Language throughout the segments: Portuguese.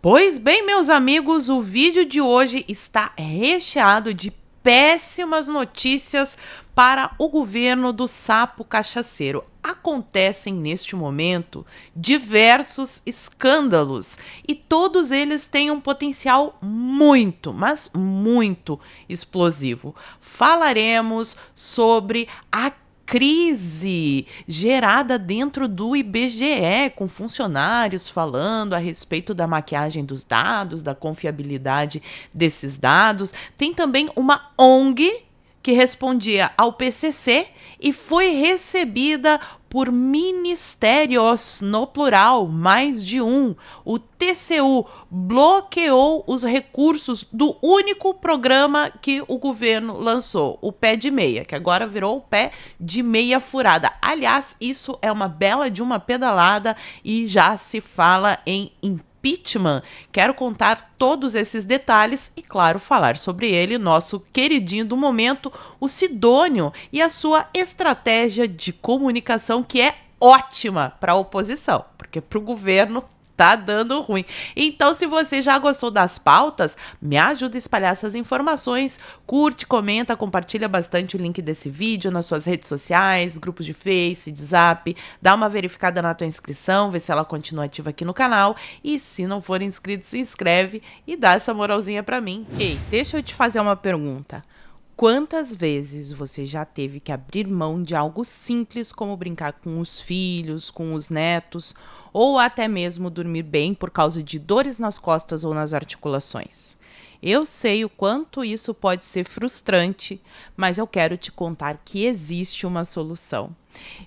Pois bem, meus amigos, o vídeo de hoje está recheado de péssimas notícias para o governo do sapo cachaceiro. Acontecem neste momento diversos escândalos e todos eles têm um potencial muito, mas muito explosivo. Falaremos sobre a crise gerada dentro do IBGE, com funcionários falando a respeito da maquiagem dos dados, da confiabilidade desses dados. Tem também uma ONG que respondia ao PCC e foi recebida por ministérios, no plural, mais de um. O TCU bloqueou os recursos do único programa que o governo lançou, o pé de meia, que agora virou o pé de meia furada. Aliás, isso é uma bela de uma pedalada e já se fala em impeachment. Quero contar todos esses detalhes e, claro, falar sobre ele, nosso queridinho do momento, o Sidônio, e a sua estratégia de comunicação, que é ótima para a oposição, porque para o governo tá dando ruim. Então, se você já gostou das pautas, me ajuda a espalhar essas informações, curte, comenta, compartilha bastante o link desse vídeo nas suas redes sociais, grupos de Face, de Zap, dá uma verificada na tua inscrição, vê se ela continua ativa aqui no canal, e se não for inscrito, se inscreve e dá essa moralzinha pra mim. Ei, deixa eu te fazer uma pergunta. Quantas vezes você já teve que abrir mão de algo simples como brincar com os filhos, com os netos, ou até mesmo dormir bem por causa de dores nas costas ou nas articulações? Eu sei o quanto isso pode ser frustrante, mas eu quero te contar que existe uma solução.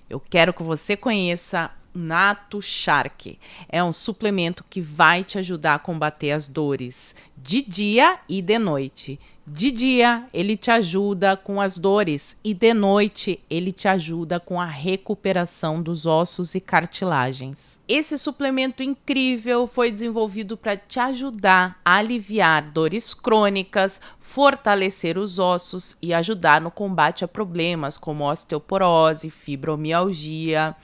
Eu quero que você conheça Nato Shark. É um suplemento que vai te ajudar a combater as dores de dia e de noite. De dia, ele te ajuda com as dores e de noite, ele te ajuda com a recuperação dos ossos e cartilagens. Esse suplemento incrível foi desenvolvido para te ajudar a aliviar dores crônicas, fortalecer os ossos e ajudar no combate a problemas como osteoporose, fibromialgia.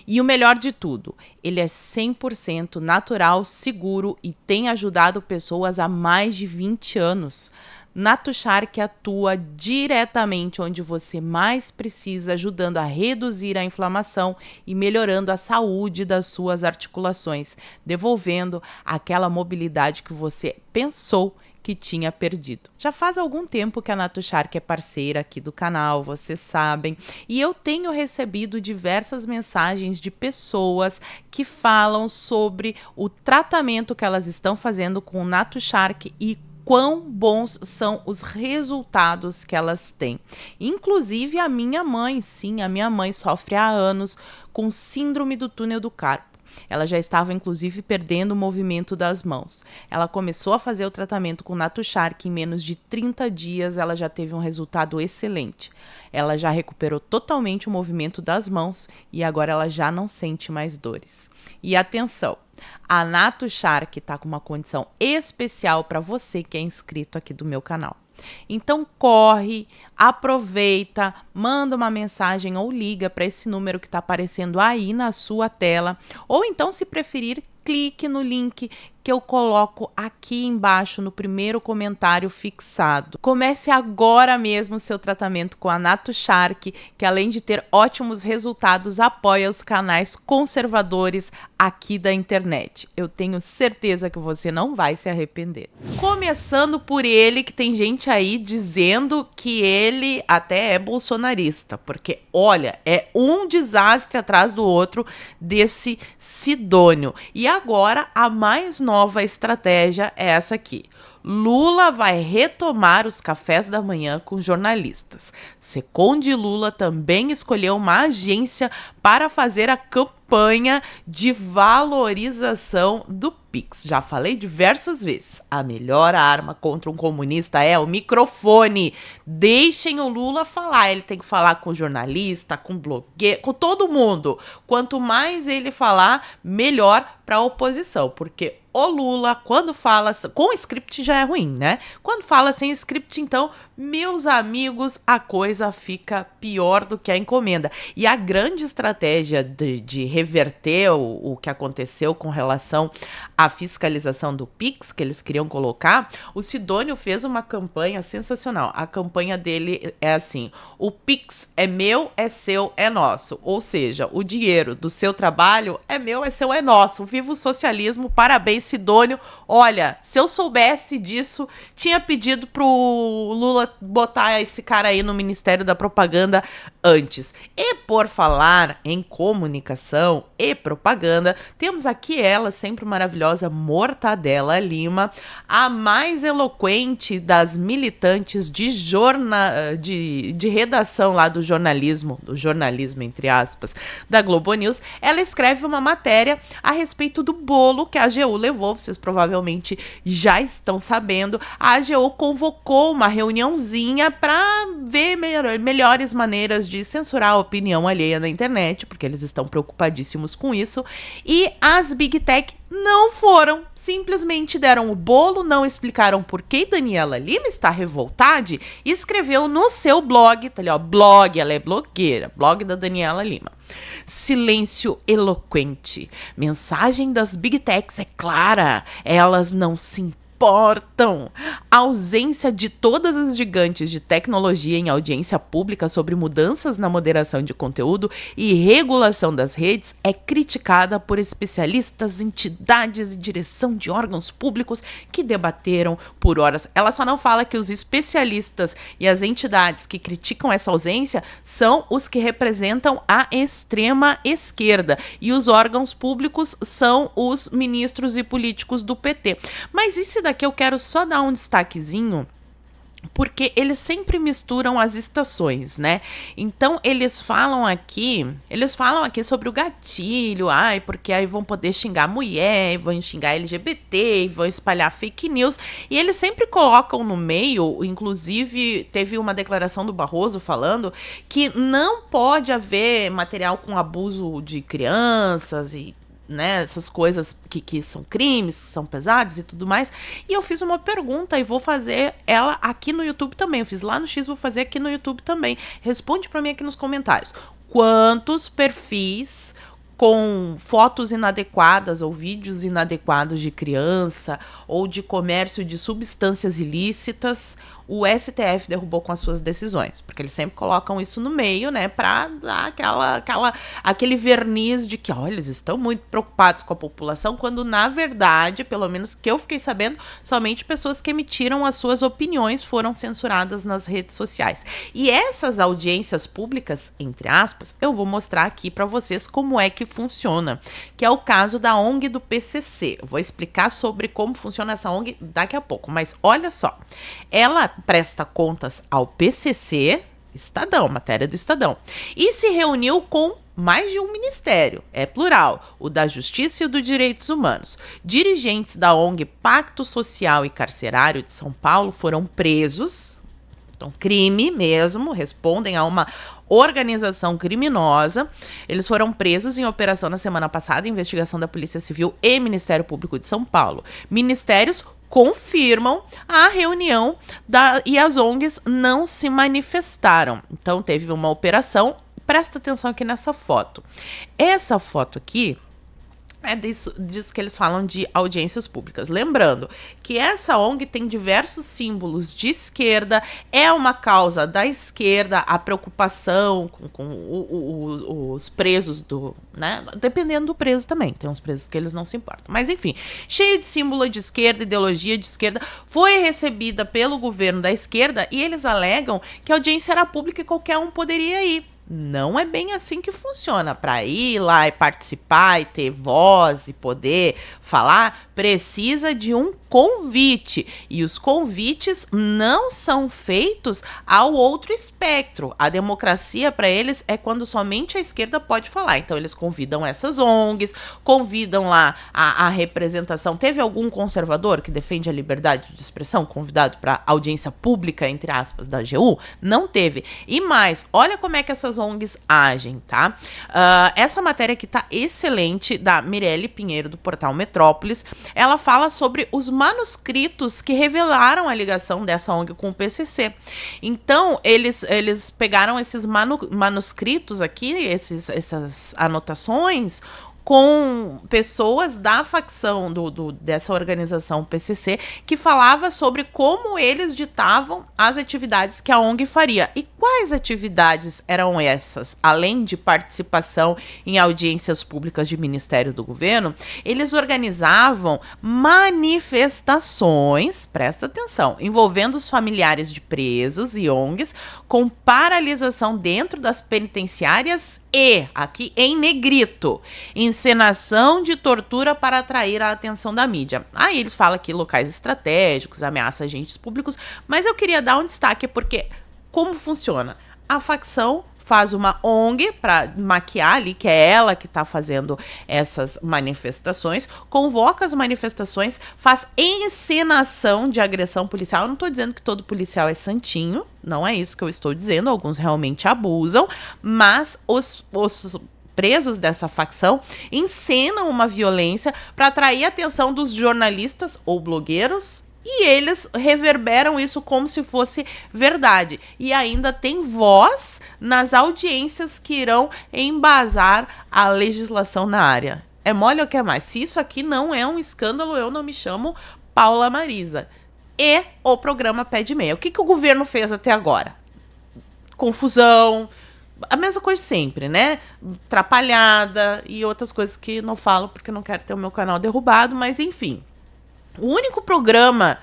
E o melhor de tudo, ele é 100% natural, seguro e tem ajudado pessoas há mais de 20 anos. Nato Shark atua diretamente onde você mais precisa, ajudando a reduzir a inflamação e melhorando a saúde das suas articulações, devolvendo aquela mobilidade que você pensou que tinha perdido. Já faz algum tempo que a Nato Shark é parceira aqui do canal, vocês sabem, e eu tenho recebido diversas mensagens de pessoas que falam sobre o tratamento que elas estão fazendo com o Nato Shark e quão bons são os resultados que elas têm. Inclusive a minha mãe, sim, a minha mãe sofre há anos com síndrome do túnel do carpo. Ela já estava, inclusive, perdendo o movimento das mãos. Ela começou a fazer o tratamento com Nato Shark em menos de 30 dias, ela já teve um resultado excelente. Ela já recuperou totalmente o movimento das mãos e agora ela já não sente mais dores. E atenção, a Nato Shark está com uma condição especial para você que é inscrito aqui do meu canal. Então corre, aproveita, manda uma mensagem ou liga para esse número que está aparecendo aí na sua tela, ou então, se preferir, clique no link que eu coloco aqui embaixo no primeiro comentário fixado. Comece agora mesmo o seu tratamento com a Nato Shark, que além de ter ótimos resultados, apoia os canais conservadores aqui da internet. Eu tenho certeza que você não vai se arrepender. Começando por ele, que tem gente aí dizendo que ele até é bolsonarista, porque olha, é um desastre atrás do outro desse Sidônio. E agora a mais nova estratégia é essa aqui. Lula vai retomar os cafés da manhã com jornalistas. Secom de Lula também escolheu uma agência para fazer a campanha de valorização do Pix. Já falei diversas vezes, a melhor arma contra um comunista é o microfone. Deixem o Lula falar, ele tem que falar com jornalista, com blogueiro, com todo mundo. Quanto mais ele falar, melhor para a oposição, porque o Lula, quando fala com o script, já já é ruim, né? Quando fala sem script, então, meus amigos, a coisa fica pior do que a encomenda. E a grande estratégia de reverter o que aconteceu com relação à fiscalização do Pix, que eles queriam colocar, o Sidônio fez uma campanha sensacional. A campanha dele é assim: o Pix é meu, é seu, é nosso. Ou seja, o dinheiro do seu trabalho é meu, é seu, é nosso. Viva o socialismo, parabéns, Sidônio. Olha, se eu soubesse disso, tinha pedido pro Lula botar esse cara aí no Ministério da Propaganda antes. E por falar em comunicação e propaganda, temos aqui ela, sempre maravilhosa, Mortadela Lima, a mais eloquente das militantes de redação lá do jornalismo entre aspas, da Globo News. Ela escreve uma matéria a respeito do bolo que a AGU levou, vocês provavelmente já estão sabendo. A AGU convocou uma reuniãozinha para ver melhores maneiras de censurar a opinião alheia na internet, porque eles estão preocupadíssimos com isso, e as Big Tech não foram, simplesmente deram o bolo, não explicaram por que Daniela Lima está revoltada e escreveu no seu blog, tá ali ó, blog, ela é blogueira, blog da Daniela Lima. Silêncio eloquente. Mensagem das Big Techs é clara, elas não se importam. A ausência de todas as gigantes de tecnologia em audiência pública sobre mudanças na moderação de conteúdo e regulação das redes é criticada por especialistas, entidades e direção de órgãos públicos que debateram por horas. Ela só não fala que os especialistas e as entidades que criticam essa ausência são os que representam a extrema esquerda e os órgãos públicos são os ministros e políticos do PT. Mas esse daqui eu quero só dar um destaquezinho, porque eles sempre misturam as estações, né? Então eles falam aqui sobre o gatilho, porque aí vão poder xingar a mulher, vão xingar LGBT, vão espalhar fake news, e eles sempre colocam no meio, inclusive teve uma declaração do Barroso falando que não pode haver material com abuso de crianças e né, essas coisas que são crimes, que são pesados e tudo mais. E eu fiz uma pergunta e vou fazer ela aqui no YouTube também. Eu fiz lá no X, vou fazer aqui no YouTube também. Responde pra mim aqui nos comentários. Quantos perfis com fotos inadequadas ou vídeos inadequados de criança ou de comércio de substâncias ilícitas o STF derrubou com as suas decisões? Porque eles sempre colocam isso no meio, né, pra dar aquele verniz de que, olha, eles estão muito preocupados com a população, quando na verdade, pelo menos que eu fiquei sabendo, somente pessoas que emitiram as suas opiniões foram censuradas nas redes sociais. E essas audiências públicas, entre aspas, eu vou mostrar aqui pra vocês como é que funciona, que é o caso da ONG do PCC. Eu vou explicar sobre como funciona essa ONG daqui a pouco, mas olha só, ela presta contas ao PCC, Estadão, matéria do Estadão, e se reuniu com mais de um ministério, é plural, o da Justiça e o dos Direitos Humanos. Dirigentes da ONG Pacto Social e Carcerário de São Paulo foram presos, então crime mesmo, respondem a uma organização criminosa. Eles foram presos em operação na semana passada, investigação da Polícia Civil e Ministério Público de São Paulo. Ministérios confirmam a reunião e as ONGs não se manifestaram. Então teve uma operação, presta atenção aqui nessa foto. Essa foto aqui é disso que eles falam de audiências públicas. Lembrando que essa ONG tem diversos símbolos de esquerda, é uma causa da esquerda, a preocupação com os presos né? Dependendo do preso também, tem uns presos que eles não se importam. Mas enfim, cheio de símbolo de esquerda, ideologia de esquerda, foi recebida pelo governo da esquerda e eles alegam que a audiência era pública e qualquer um poderia ir. Não é bem assim que funciona. Para ir lá e participar e ter voz e poder falar, precisa de um convite. E os convites não são feitos ao outro espectro. A democracia para eles é quando somente a esquerda pode falar. Então eles convidam essas ONGs, convidam lá a representação. Teve algum conservador que defende a liberdade de expressão convidado para audiência pública, entre aspas, da AGU? Não teve. E mais, olha como é que essas essas ONGs agem, tá? Essa matéria aqui tá excelente, da Mirelle Pinheiro, do portal Metrópolis. Ela fala sobre os manuscritos que revelaram a ligação dessa ONG com o PCC. Então, eles pegaram esses manuscritos aqui, essas anotações, com pessoas da facção dessa organização PCC, que falava sobre como eles ditavam as atividades que a ONG faria. E quais atividades eram essas? Além de participação em audiências públicas de ministérios do governo, eles organizavam manifestações, presta atenção, envolvendo os familiares de presos e ONGs, com paralisação dentro das penitenciárias e, aqui em negrito, encenação de tortura para atrair a atenção da mídia. Aí eles falam aqui locais estratégicos, ameaça agentes públicos, mas eu queria dar um destaque porque como funciona? A facção faz uma ONG para maquiar ali, que é ela que está fazendo essas manifestações, convoca as manifestações, faz encenação de agressão policial. Eu não estou dizendo que todo policial é santinho, não é isso que eu estou dizendo, alguns realmente abusam, mas os presos dessa facção encenam uma violência para atrair a atenção dos jornalistas ou blogueiros, e eles reverberam isso como se fosse verdade. E ainda tem voz nas audiências que irão embasar a legislação na área. É mole ou quer mais? Se isso aqui não é um escândalo, eu não me chamo Paula Marisa. E o programa Pé de Meia. O que o governo fez até agora? Confusão, a mesma coisa de sempre, né? Atrapalhada e outras coisas que não falo porque não quero ter o meu canal derrubado, mas enfim. O único programa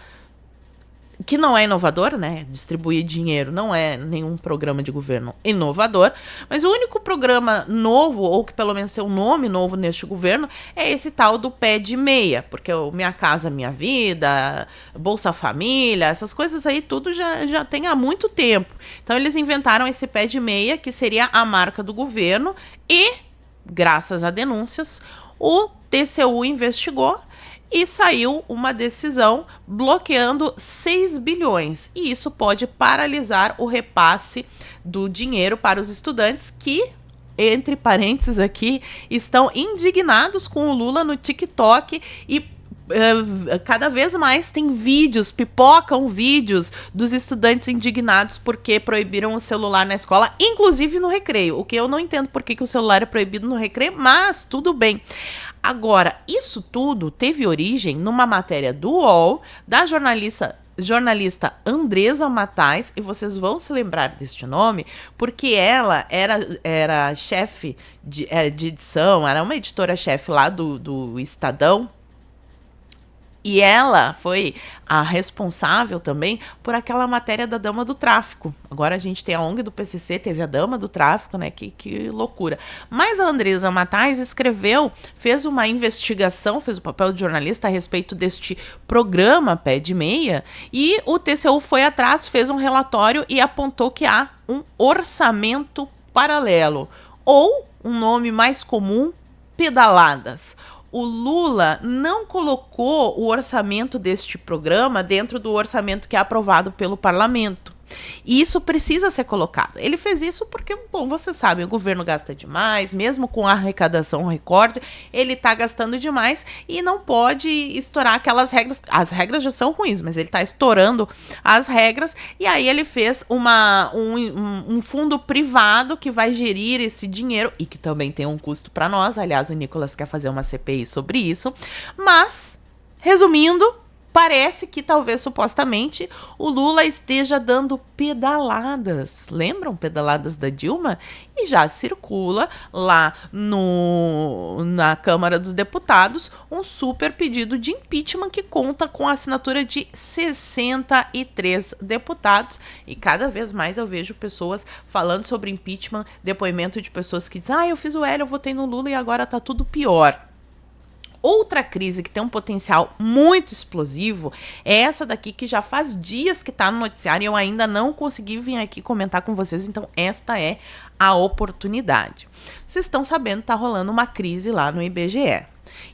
que não é inovador, né? Distribuir dinheiro não é nenhum programa de governo inovador, mas o único programa novo, ou que pelo menos tem um nome novo neste governo, é esse tal do Pé de Meia, porque o Minha Casa Minha Vida, Bolsa Família, essas coisas aí tudo já tem há muito tempo. Então eles inventaram esse Pé de Meia, que seria a marca do governo, e, graças a denúncias, o TCU investigou e saiu uma decisão bloqueando 6 bilhões. E isso pode paralisar o repasse do dinheiro para os estudantes que, entre parênteses aqui, estão indignados com o Lula no TikTok e cada vez mais tem pipocam vídeos dos estudantes indignados porque proibiram o celular na escola, inclusive no recreio. O que eu não entendo por que o celular é proibido no recreio, mas tudo bem. Agora, isso tudo teve origem numa matéria do UOL, da jornalista Andresa Matais, e vocês vão se lembrar deste nome, porque ela era chefe de edição, era uma editora-chefe lá do Estadão, e ela foi a responsável também por aquela matéria da Dama do Tráfico. Agora a gente tem a ONG do PCC, teve a Dama do Tráfico, né? Que loucura. Mas a Andresa Matais fez uma investigação, fez o papel de jornalista a respeito deste programa Pé de Meia, e o TCU foi atrás, fez um relatório e apontou que há um orçamento paralelo, ou um nome mais comum, pedaladas. O Lula não colocou o orçamento deste programa dentro do orçamento que é aprovado pelo parlamento. E isso precisa ser colocado. Ele fez isso porque, bom, você sabe, o governo gasta demais, mesmo com a arrecadação recorde, ele está gastando demais e não pode estourar aquelas regras. As regras já são ruins, mas ele está estourando as regras, e aí ele fez um fundo privado que vai gerir esse dinheiro e que também tem um custo para nós. Aliás, o Nicolas quer fazer uma CPI sobre isso. Mas, resumindo, parece que talvez, supostamente, o Lula esteja dando pedaladas. Lembram pedaladas da Dilma? E já circula lá na Câmara dos Deputados um super pedido de impeachment que conta com a assinatura de 63 deputados. E cada vez mais eu vejo pessoas falando sobre impeachment, depoimento de pessoas que dizem: eu fiz o L, eu votei no Lula e agora tá tudo pior. Outra crise que tem um potencial muito explosivo é essa daqui, que já faz dias que está no noticiário e eu ainda não consegui vir aqui comentar com vocês, então esta é a oportunidade. Vocês estão sabendo, está rolando uma crise lá no IBGE.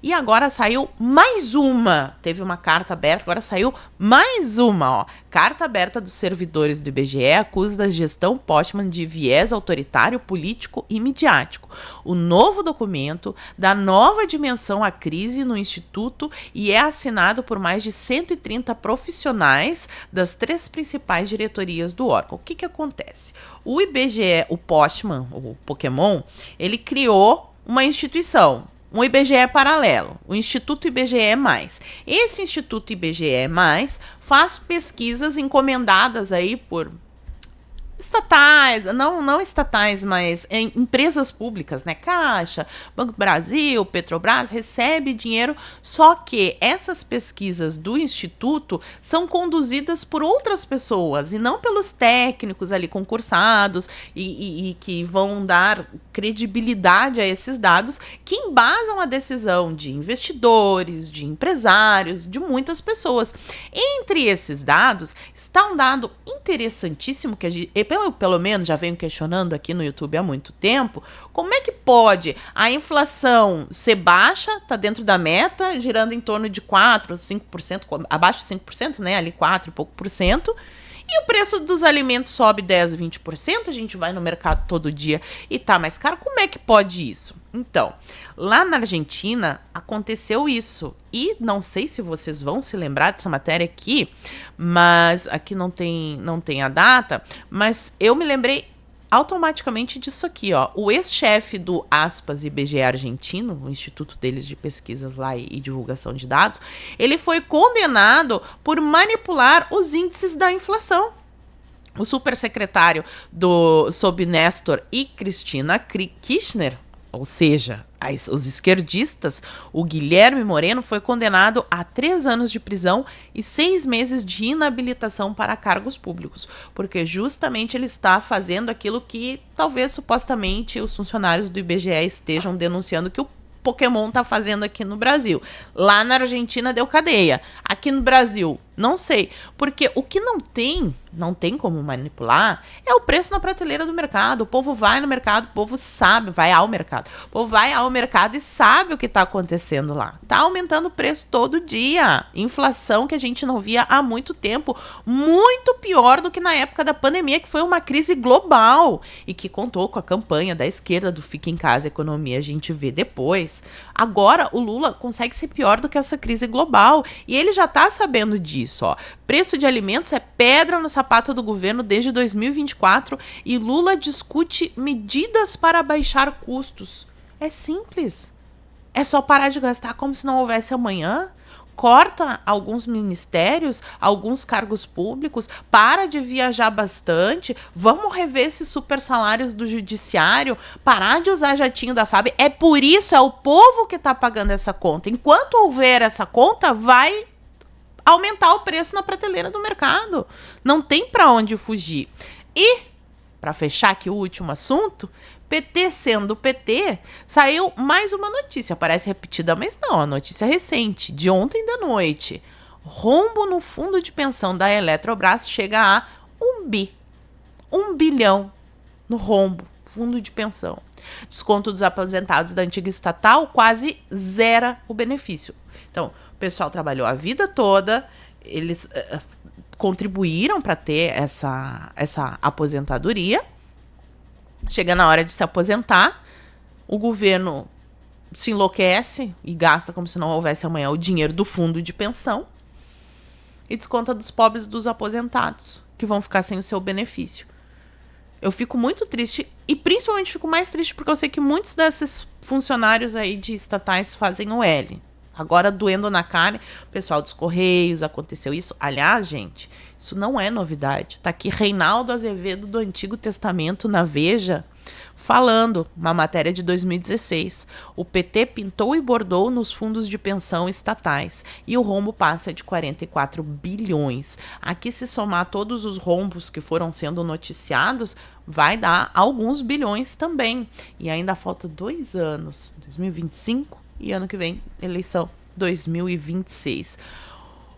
E agora saiu mais uma. Teve uma carta aberta, agora saiu mais uma, ó. Carta aberta dos servidores do IBGE acusa a gestão Postman de viés autoritário, político e midiático. O novo documento dá nova dimensão à crise no Instituto e é assinado por mais de 130 profissionais das 3 principais diretorias do órgão. O que acontece? O IBGE, o Postman, o Pokémon, ele criou uma instituição, um IBGE paralelo, o Instituto IBGE+. Esse Instituto IBGE+, faz pesquisas encomendadas aí por estatais, não estatais, mas empresas públicas, né? Caixa, Banco do Brasil, Petrobras, recebe dinheiro, só que essas pesquisas do Instituto são conduzidas por outras pessoas e não pelos técnicos ali concursados e que vão dar credibilidade a esses dados que embasam a decisão de investidores, de empresários, de muitas pessoas. Entre esses dados está um dado interessantíssimo que a gente, pelo menos já venho questionando aqui no YouTube há muito tempo, como é que pode a inflação ser baixa, tá dentro da meta, girando em torno de 4%, 5%, abaixo de 5%, né, ali 4 e pouco por cento, e o preço dos alimentos sobe 10, 20%, a gente vai no mercado todo dia e tá mais caro. Como é que pode isso? Então, lá na Argentina aconteceu isso. E não sei se vocês vão se lembrar dessa matéria aqui, mas aqui não tem a data, mas eu me lembrei automaticamente disso aqui, ó. O ex-chefe do aspas IBGE argentino, o instituto deles de pesquisas lá e divulgação de dados, ele foi condenado por manipular os índices da inflação. O supersecretário sob Néstor e Cristina Kirchner, ou seja, os esquerdistas, o Guilherme Moreno, foi condenado a 3 anos de prisão e 6 meses de inabilitação para cargos públicos, porque justamente ele está fazendo aquilo que talvez supostamente os funcionários do IBGE estejam denunciando que o Pokémon está fazendo aqui no Brasil. Lá na Argentina deu cadeia. Aqui no Brasil, não sei. Porque o que não tem como manipular, é o preço na prateleira do mercado. O povo vai no mercado, o povo sabe, vai ao mercado. O povo vai ao mercado e sabe o que está acontecendo lá. Está aumentando o preço todo dia. Inflação que a gente não via há muito tempo. Muito pior do que na época da pandemia, que foi uma crise global. E que contou com a campanha da esquerda do Fica em Casa, Economia, a gente vê depois. Agora, o Lula consegue ser pior do que essa crise global. E ele já está sabendo disso, ó. Preço de alimentos é pedra no sapato do governo desde 2024 e Lula discute medidas para baixar custos. É simples. É só parar de gastar como se não houvesse amanhã. Corta alguns ministérios, alguns cargos públicos, para de viajar bastante, vamos rever esses super salários do judiciário, parar de usar jatinho da FAB. É por isso, é o povo que está pagando essa conta. Enquanto houver essa conta, vai aumentar o preço na prateleira do mercado. Não tem para onde fugir. E, para fechar aqui o último assunto, PT sendo PT, saiu mais uma notícia. Parece repetida, mas não, a notícia recente, de ontem da noite. Rombo no fundo de pensão da Eletrobras chega a 1 bilhão no rombo, fundo de pensão. Desconto dos aposentados da antiga estatal quase zera o benefício. Então, o pessoal trabalhou a vida toda, eles contribuíram para ter essa aposentadoria. Chega na hora de se aposentar, o governo se enlouquece e gasta como se não houvesse amanhã o dinheiro do fundo de pensão e desconta dos pobres dos aposentados, que vão ficar sem o seu benefício. Eu fico muito triste e principalmente fico mais triste porque eu sei que muitos desses funcionários aí de estatais fazem o L. Agora, doendo na carne, o pessoal dos Correios, aconteceu isso. Aliás, gente, isso não é novidade. Tá aqui Reinaldo Azevedo, do Antigo Testamento, na Veja, falando, uma matéria de 2016. O PT pintou e bordou nos fundos de pensão estatais e o rombo passa de 44 bilhões. Aqui, se somar todos os rombos que foram sendo noticiados, vai dar alguns bilhões também. E ainda falta 2 anos, 2025 e ano que vem, eleição 2026.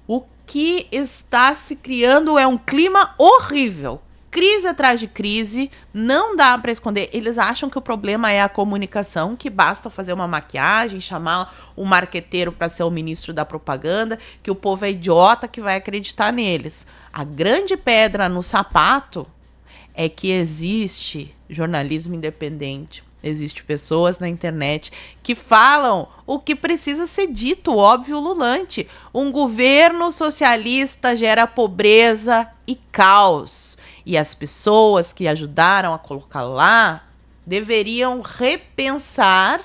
O que está se criando é um clima horrível. crise atrás de crise, não dá para esconder. Eles acham que o problema é a comunicação, que basta fazer uma maquiagem, chamar um marqueteiro para ser o ministro da propaganda, que o povo é idiota que vai acreditar neles. A grande pedra no sapato é que existe jornalismo independente. Existem pessoas na internet que falam o que precisa ser dito, óbvio, ululante. Um governo socialista gera pobreza e caos. E as pessoas que ajudaram a colocar lá deveriam repensar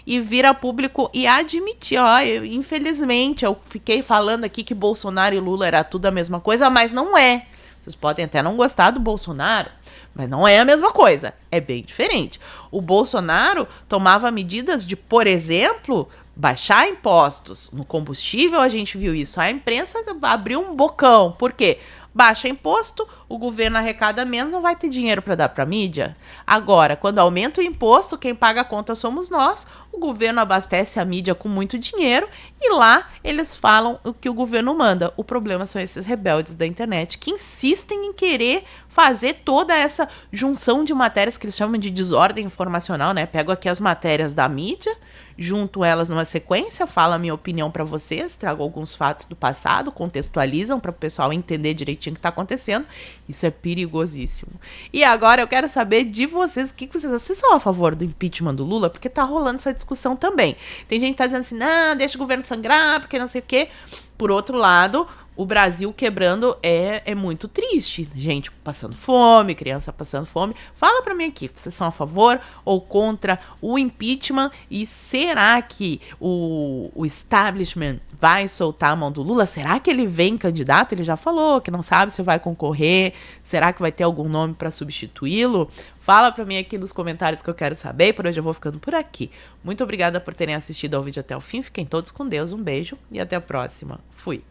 e vir a público e admitir. Infelizmente, eu fiquei falando aqui que Bolsonaro e Lula era tudo a mesma coisa, mas não é. Vocês podem até não gostar do Bolsonaro, mas não é a mesma coisa. É bem diferente. O Bolsonaro tomava medidas de, por exemplo, baixar impostos. No combustível a gente viu isso. A imprensa abriu um bocão. Por quê? Baixa imposto, o governo arrecada menos, não vai ter dinheiro para dar para a mídia. Agora, quando aumenta o imposto, quem paga a conta somos nós. O governo abastece a mídia com muito dinheiro e lá eles falam o que o governo manda. O problema são esses rebeldes da internet que insistem em querer fazer toda essa junção de matérias que eles chamam de desordem informacional, né? Pego aqui as matérias da mídia, junto elas numa sequência, falo a minha opinião para vocês, trago alguns fatos do passado, contextualizam para o pessoal entender direitinho o que está acontecendo. Isso é perigosíssimo. E agora eu quero saber de vocês, o que vocês acham? Vocês são a favor do impeachment do Lula? Porque tá rolando essa discussão também. Tem gente que tá dizendo assim, não, deixa o governo sangrar, porque não sei o quê. Por outro lado, o Brasil quebrando é muito triste. Gente passando fome, criança passando fome. Fala pra mim aqui, vocês são a favor ou contra o impeachment? E será que o establishment vai soltar a mão do Lula? Será que ele vem candidato? Ele já falou que não sabe se vai concorrer. Será que vai ter algum nome pra substituí-lo? Fala pra mim aqui nos comentários que eu quero saber. Por hoje eu vou ficando por aqui. Muito obrigada por terem assistido ao vídeo até o fim. Fiquem todos com Deus. Um beijo e até a próxima. Fui!